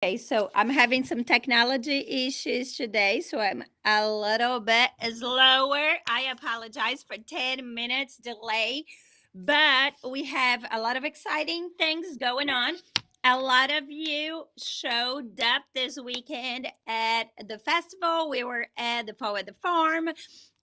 Okay, so I'm having some technology issues today, so I'm a little bit slower. I apologize for 10 minutes delay, but we have a lot of exciting things going on. A lot of you showed up this weekend at the festival. We were at the Fall at the Farm.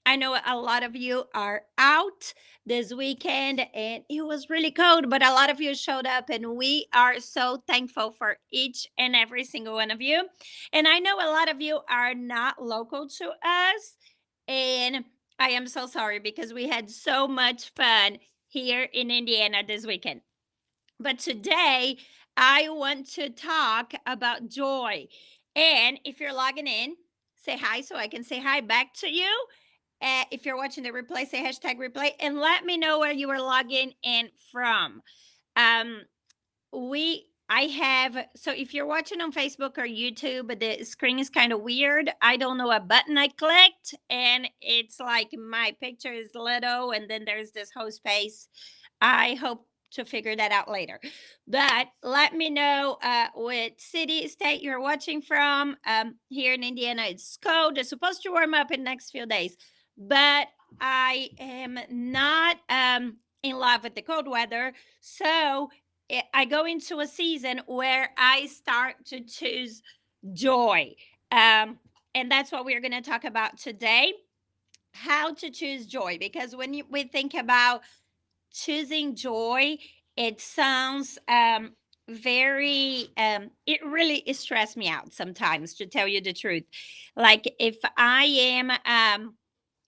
I know a lot of you are out this weekend and it was really cold, but a lot of you showed up and we are so thankful for each and every single one of you. And I know a lot of you are not local to us, and I am so sorry because we had so much fun here in Indiana this weekend. But today I want to talk about joy. And if you're logging in, say hi so I can say hi back to you. If you're watching the replay, say hashtag replay and let me know where you are logging in from. Um, I have, so if you're watching on Facebook or YouTube, the screen is kind of weird. I don't know what button I clicked, and it's like my picture is little, and then there's this whole space. I hope to figure that out later. But let me know what city, state you're watching from. Here in Indiana, it's cold. It's supposed to warm up in the next few days, but I am not in love with the cold weather. So I go into a season where I start to choose joy. Um, and that's what we're going to talk about today, how to choose joy. Because when we think about choosing joy, it sounds very, it really stressed me out sometimes, to tell you the truth. Like if I am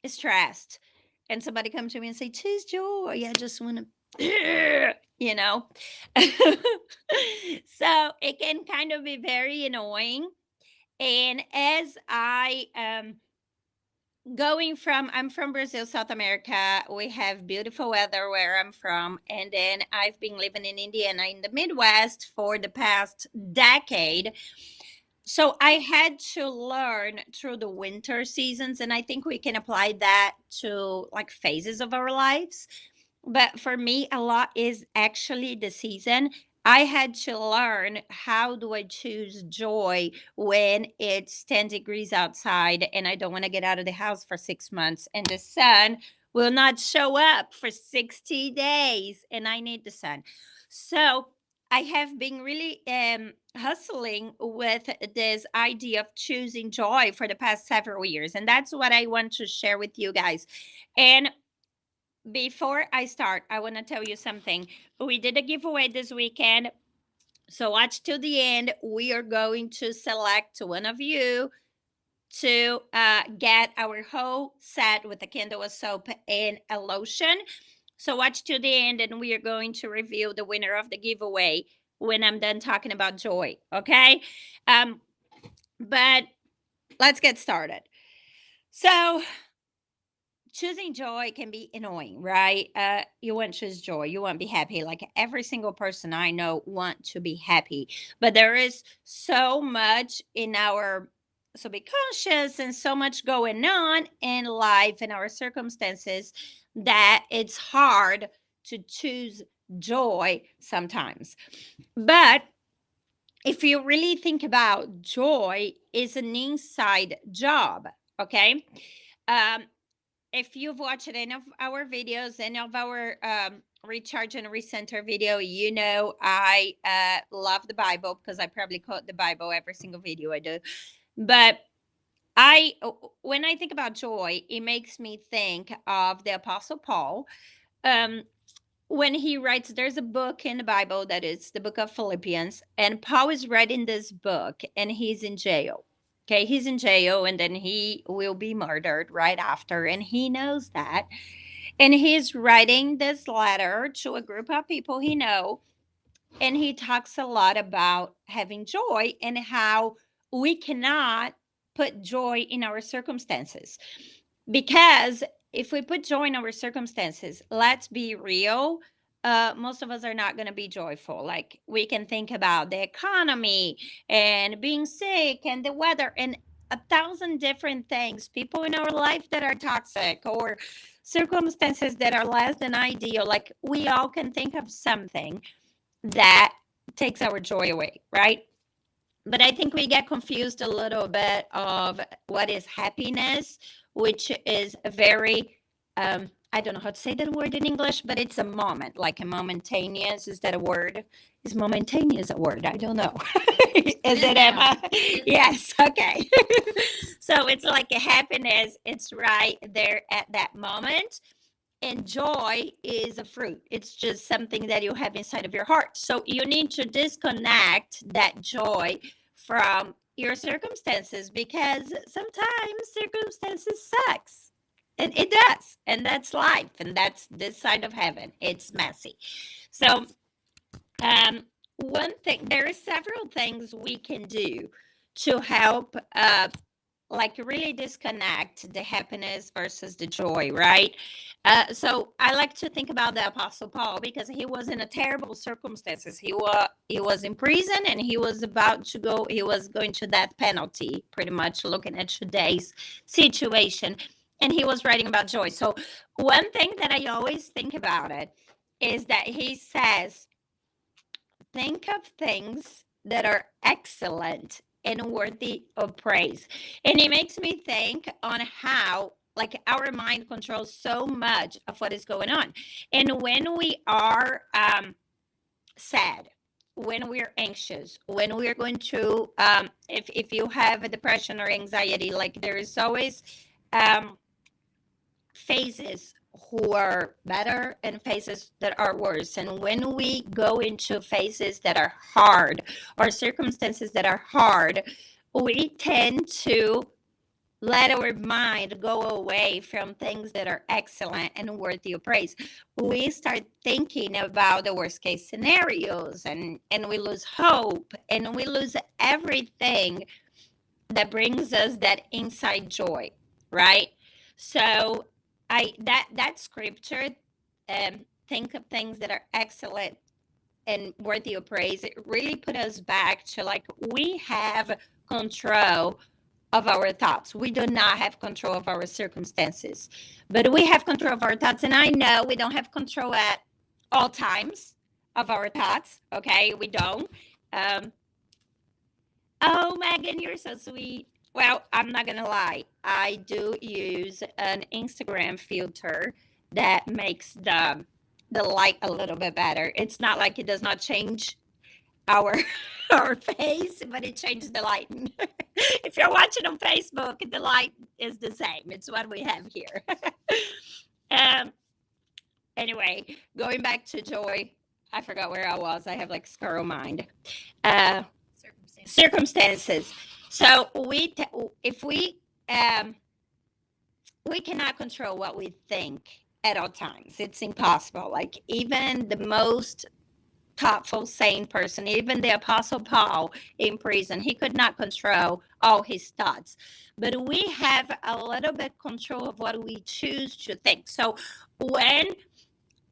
stressed and somebody comes to me and say, choose joy, I just want to, you know. So it can kind of be very annoying. And as I going from I'm from Brazil, South America. We have beautiful weather where I'm from, and then I've been living in Indiana in the Midwest for the past decade. So I had to learn through the winter seasons, and I think we can apply that to like phases of our lives. But for me, a lot is actually the season. I had to learn, how do I choose joy when it's 10 degrees outside and I don't want to get out of the house for 6 months and the sun will not show up for 60 days and I need the sun. So I have been really hustling with this idea of choosing joy for the past several years. And that's what I want to share with you guys. And before I start, I want to tell you something. We did a giveaway this weekend. So watch till the end. We are going to select one of you to get our whole set with a candle, a soap, and a lotion. So watch till the end, and we are going to reveal the winner of the giveaway when I'm done talking about joy. Okay. But let's get started. So choosing joy can be annoying, right? You want to choose joy, you want to be happy. Like every single person I know want to be happy, but there is so much in our, so be conscious and so much going on in life and our circumstances that it's hard to choose joy sometimes. But if you really think about, joy is an inside job. Okay. um if you've watched any of our videos, any of our recharge and recenter video, you know I love the Bible because I probably quote the Bible every single video I do. But when I think about joy, it makes me think of the Apostle Paul. Um, when he writes, there's a book in the Bible that is the book of Philippians, and Paul is writing this book and he's in jail. Okay, he's in jail and then he will be murdered right after, and he knows that. And he's writing this letter to a group of people he know, and he talks a lot about having joy and how we cannot put joy in our circumstances. Because if we put joy in our circumstances, let's be real, most of us are not going to be joyful. Like we can think about the economy and being sick and the weather and a thousand different things, people in our life that are toxic or circumstances that are less than ideal. Like we all can think of something that takes our joy away, right? But I think we get confused a little bit of what is happiness, which is a very, I don't know how to say that word in English, but it's a moment, like a momentaneous. Is that a word? Is momentaneous a word? I don't know. Is it, Emma? Yes, okay. So it's like a happiness, it's right there at that moment. And joy is a fruit. It's just something that you have inside of your heart. So you need to disconnect that joy from your circumstances, because sometimes circumstances sucks. And it does. And that's life. And that's this side of heaven. It's messy. So one thing, there are several things we can do to help like really disconnect the happiness versus the joy, right? So I like to think about the Apostle Paul, because he was in a terrible circumstances. He was in prison, and he was about to go. He was going to death penalty, pretty much looking at today's situation, and he was writing about joy. So one thing that I always think about it is that he says, think of things that are excellent and worthy of praise. And it makes me think on how like our mind controls so much of what is going on. And when we are sad, when we're anxious, when we're going to if you have a depression or anxiety, like there is always phases who are better and phases that are worse. And when we go into phases that are hard or circumstances that are hard, we tend to let our mind go away from things that are excellent and worthy of praise. We start thinking about the worst case scenarios, and we lose hope, and we lose everything that brings us that inside joy, right? So that scripture, think of things that are excellent and worthy of praise, it really put us back to like we have control of our thoughts. We do not have control of our circumstances, but we have control of our thoughts. And I know we don't have control at all times of our thoughts. Okay, we don't. Oh, Megan, you're so sweet. Well, I'm not gonna lie. I do use an Instagram filter that makes the light a little bit better. It's not like it does not change our our face, but it changes the light. If you're watching on Facebook, the light is the same. It's what we have here. um. Anyway, going back to joy, I forgot where I was. I have like squirrel mind. Uh, circumstances. So if we cannot control what we think at all times. It's impossible. Like even the most thoughtful, sane person, even the Apostle Paul in prison, he could not control all his thoughts. But we have a little bit control of what we choose to think. So when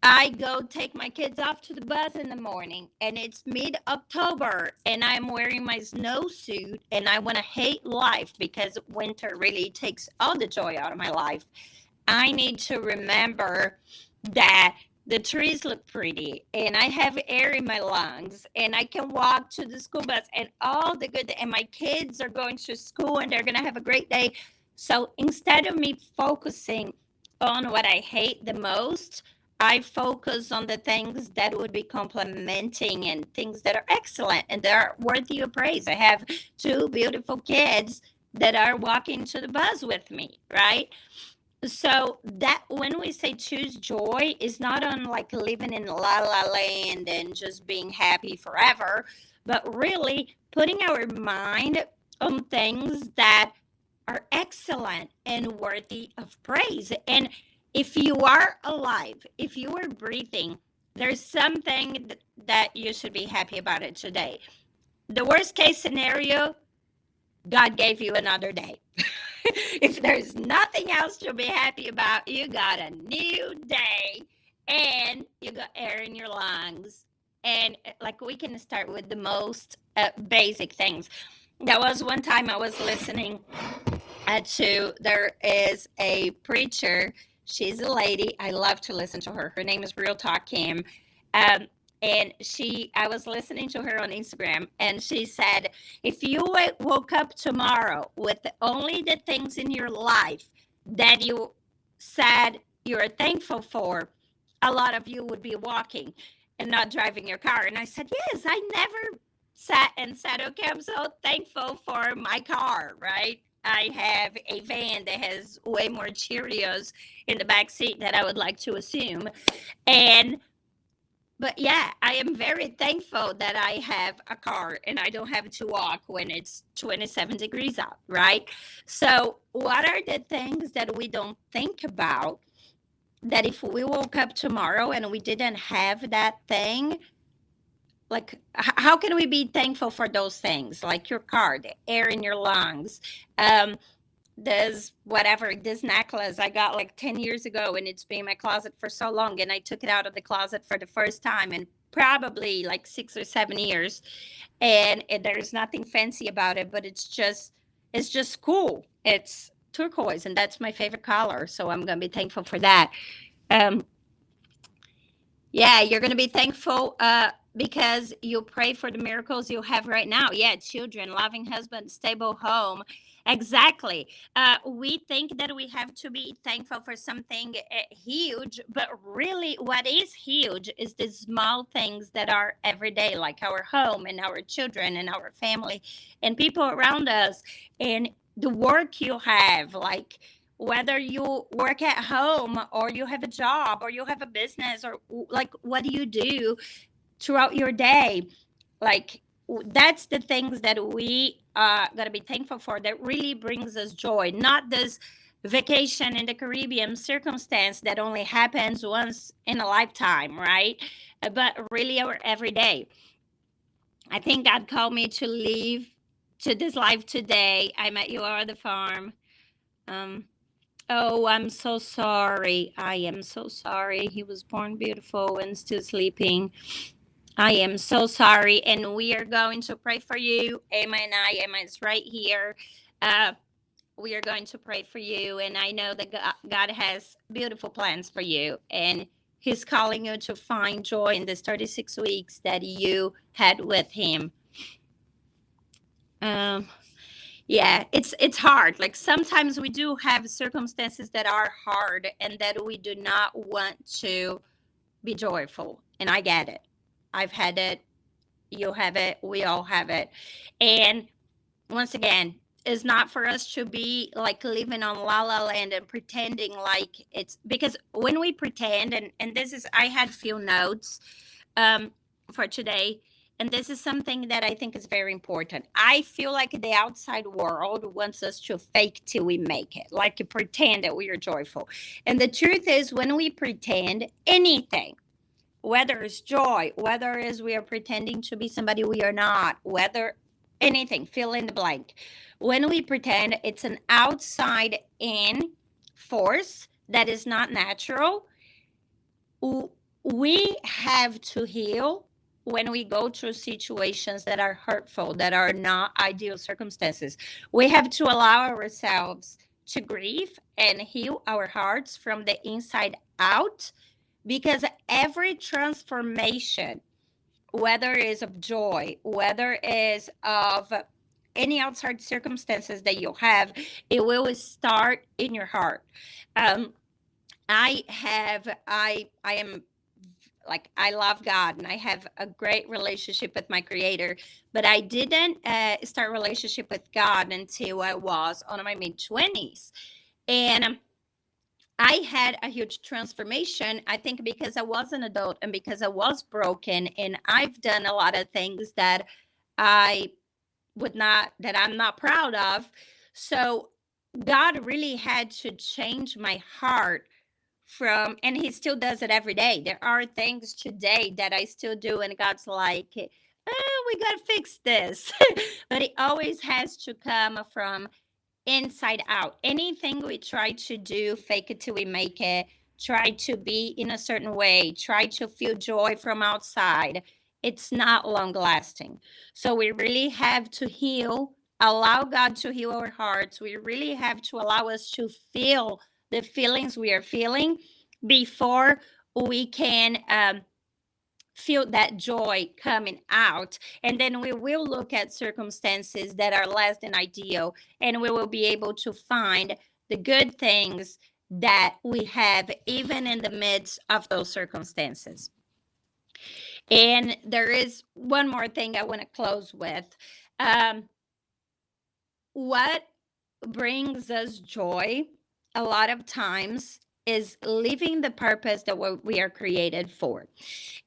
I go take my kids off to the bus in the morning and it's mid-October and I'm wearing my snowsuit and I want to hate life because winter really takes all the joy out of my life, I need to remember that the trees look pretty and I have air in my lungs and I can walk to the school bus and all the good, and my kids are going to school and they're going to have a great day. So instead of me focusing on what I hate the most, I focus on the things that would be complimenting and things that are excellent and that are worthy of praise. I have two beautiful kids that are walking to the bus with me, right? So that when we say choose joy is not on like living in la la land and just being happy forever, but really putting our mind on things that are excellent and worthy of praise. And if you are alive, if you are breathing, there's something that you should be happy about it today. The worst case scenario, God gave you another day. If there's nothing else to be happy about, you got a new day and you got air in your lungs. And like we can start with the most basic things. There was one time I was listening there is a preacher. She's a lady. I love to listen to her. Her name is Real Talk Kim. And I was listening to her on Instagram, and she said, if you woke up tomorrow with only the things in your life that you said you're thankful for, a lot of you would be walking and not driving your car. And I said, yes, I never sat and said, okay, I'm so thankful for my car, right? I have a van that has way more Cheerios in the back seat that I would like to assume. And but yeah, I am very thankful that I have a car and I don't have to walk when it's 27 degrees out, right? So, what are the things that we don't think about that if we woke up tomorrow and we didn't have that thing, like how can we be thankful for those things, like your car, the air in your lungs, this necklace I got like 10 years ago, and it's been in my closet for so long, and I took it out of the closet for the first time in probably like 6 or 7 years, and there's nothing fancy about it, but it's just cool. It's turquoise, and that's my favorite color, so I'm gonna be thankful for that. um yeah, you're going to be thankful because you pray for the miracles you have right now. Yeah, children, loving husband, stable home. Exactly. We think that we have to be thankful for something huge, but really, what is huge is the small things that are everyday, like our home and our children and our family and people around us, and the work you have, like whether you work at home or you have a job or you have a business, or like what do you do throughout your day, like that's the things that we got to be thankful for, that really brings us joy, not this vacation in the Caribbean circumstance that only happens once in a lifetime, right? But really our everyday. I think God called me to live to this life today. I met you at the farm. um Oh, I'm so sorry. I am so sorry. He was born beautiful and still sleeping. I am so sorry. And we are going to pray for you. Emma and I, Emma is right here. Uh, we are going to pray for you. And I know that God has beautiful plans for you. And He's calling you to find joy in this 36 weeks that you had with Him. Um, yeah, it's hard. Like sometimes we do have circumstances that are hard and that we do not want to be joyful. And I get it. I've had it. You have it. We all have it. And once again, it's not for us to be like living on la la land and pretending like it's, because when we pretend, and this is, I had few notes um for today, and this is something that I think is very important. I feel like the outside world wants us to fake till we make it, like to pretend that we are joyful. And the truth is, when we pretend anything, whether it's joy, whether it's we are pretending to be somebody we are not, whether anything, fill in the blank. When we pretend, it's an outside in force that is not natural. We have to heal when we go through situations that are hurtful, that are not ideal circumstances. We have to allow ourselves to grieve and heal our hearts from the inside out, because every transformation, whether it is of joy, whether it is of any outside circumstances that you have, it will start in your heart. um, I am, like, I love God and I have a great relationship with my creator, but I didn't start relationship with God until I was on my mid 20s. And I had a huge transformation, I think, because I was an adult and because I was broken, and I've done a lot of things that I that I'm not proud of. So God really had to change my heart from, and He still does it every day. There are things today that I still do, and God's like, we got to fix this. But it always has to come from inside out. Anything we try to do, fake it till we make it, try to be in a certain way, try to feel joy from outside, it's not long lasting. So we really have to heal, allow God to heal our hearts. We really have to allow us to feel the feelings we are feeling before we can feel that joy coming out. And then we will look at circumstances that are less than ideal, and we will be able to find the good things that we have even in the midst of those circumstances. And there is one more thing I want to close with. What brings us joy a lot of times is living the purpose that we are created for.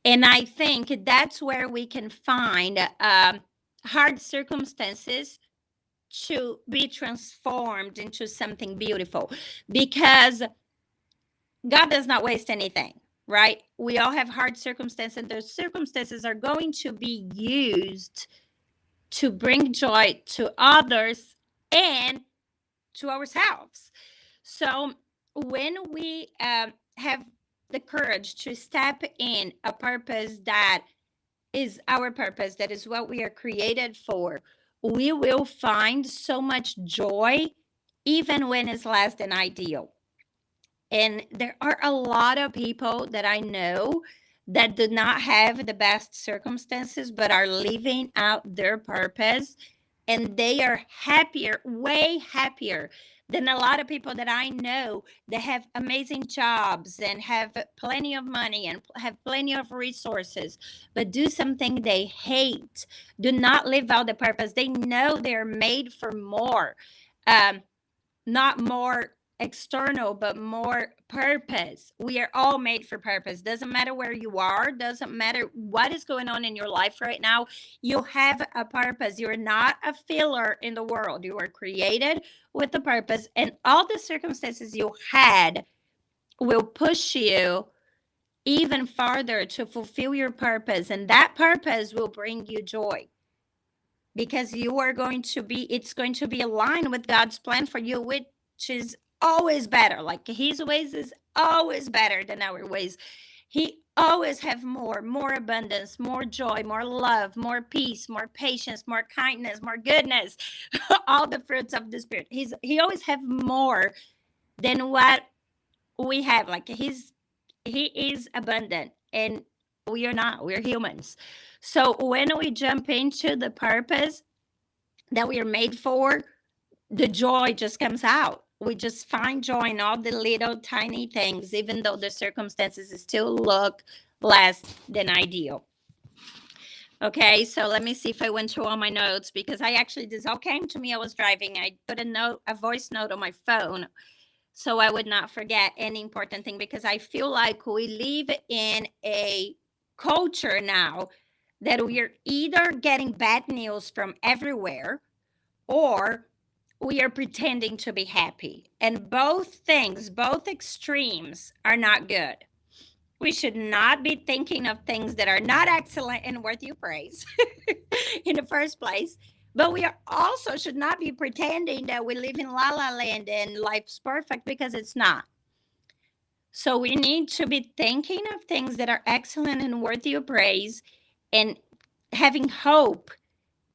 And I think that's where we can find hard circumstances to be transformed into something beautiful, because God does not waste anything, right? We all have hard circumstances, and those circumstances are going to be used to bring joy to others and to ourselves. So when we have the courage to step in a purpose that is our purpose, that is what we are created for, we will find so much joy even when it's less than ideal. And there are a lot of people that I know that do not have the best circumstances, but are living out their purpose. And they are happier, way happier than a lot of people that I know that have amazing jobs and have plenty of money and have plenty of resources, but do something they hate, do not live out the purpose. They know they're made for more, not more external, but more purpose. We are all made for purpose. Doesn't matter where you are, doesn't matter what is going on in your life right now. You have a purpose. You're not a filler in the world. You are created with a purpose, and all the circumstances you had will push you even farther to fulfill your purpose, and that purpose will bring you joy, because you are going to be, it's going to be aligned with God's plan for you, which is always better. Like his ways is always better than our ways. He always have more abundance, more joy, more love, more peace, more patience, more kindness, more goodness, all the fruits of the Spirit. He always have more than what we have. Like he is abundant, and we are not. We're humans. So when we jump into the purpose that we are made for, the joy just comes out. We just find joy in all the little tiny things, even though the circumstances still look less than ideal. Okay, so let me see if I went through all my notes, because I actually, this all came to me. I was driving. I put a voice note on my phone so I would not forget any important thing, because I feel like we live in a culture now that we are either getting bad news from everywhere, or we are pretending to be happy. And both things, both extremes, are not good. We should not be thinking of things that are not excellent and worthy of praise in the first place. But we also should not be pretending that we live in la la land and life's perfect, because it's not. So we need to be thinking of things that are excellent and worthy of praise, and having hope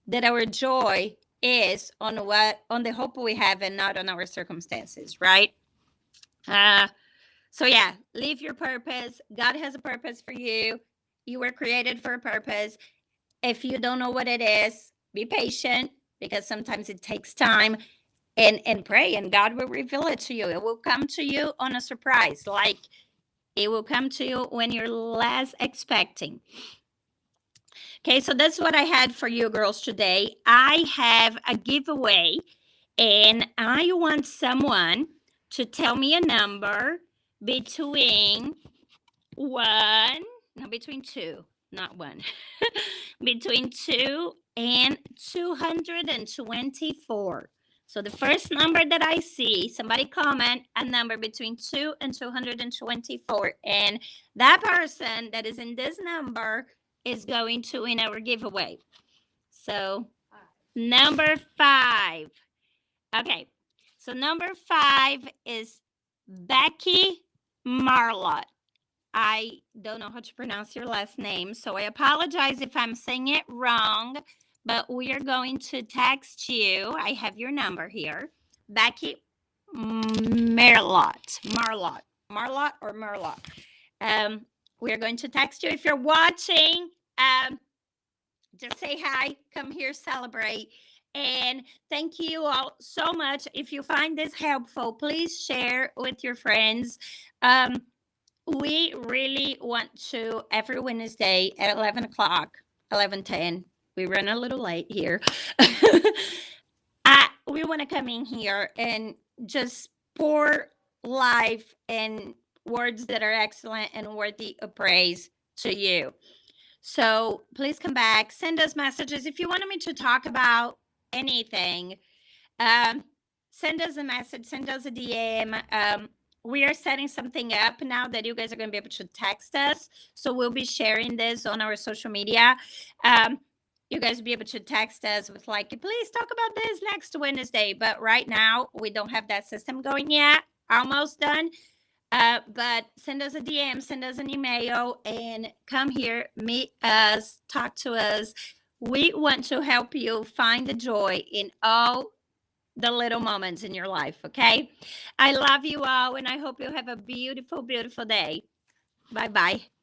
that our joy is on the hope we have and not on our circumstances, right? So yeah, live your purpose. God has a purpose for you. You were created for a purpose. If you don't know what it is, be patient, because sometimes it takes time, and pray, and God will reveal it to you. It will come to you on a surprise. Like it will come to you when you're less expecting. Okay, so that's what I had for you girls today. I have a giveaway, and I want someone to tell me a number between two, not one, between 2 and 224. So the first number that I see, somebody comment a number between 2 and 224. And that person that is in this number is going to win our giveaway. So number 5. Okay. So number 5 is Becky Marlott. I don't know how to pronounce your last name, so I apologize if I'm saying it wrong, but we are going to text you. I have your number here. Becky Marlott. We're going to text you. If you're watching, just say hi, come here, celebrate. And thank you all so much. If you find this helpful, please share with your friends. Um, we really want to every Wednesday at 11 o'clock, 11:10. We run a little late here. We want to come in here and just pour life and words that are excellent and worthy of praise to you. So please come back, send us messages. If you wanted me to talk about anything, um, send us a message, send us a DM. We are setting something up now that you guys are going to be able to text us. So we'll be sharing this on our social media. You guys will be able to text us with like, please talk about this next Wednesday. But right now, we don't have that system going yet. Almost done. But send us a DM, send us an email, and come here, meet us, talk to us. We want to help you find the joy in all the little moments in your life, okay? I love you all, and I hope you have a beautiful, beautiful day. Bye bye.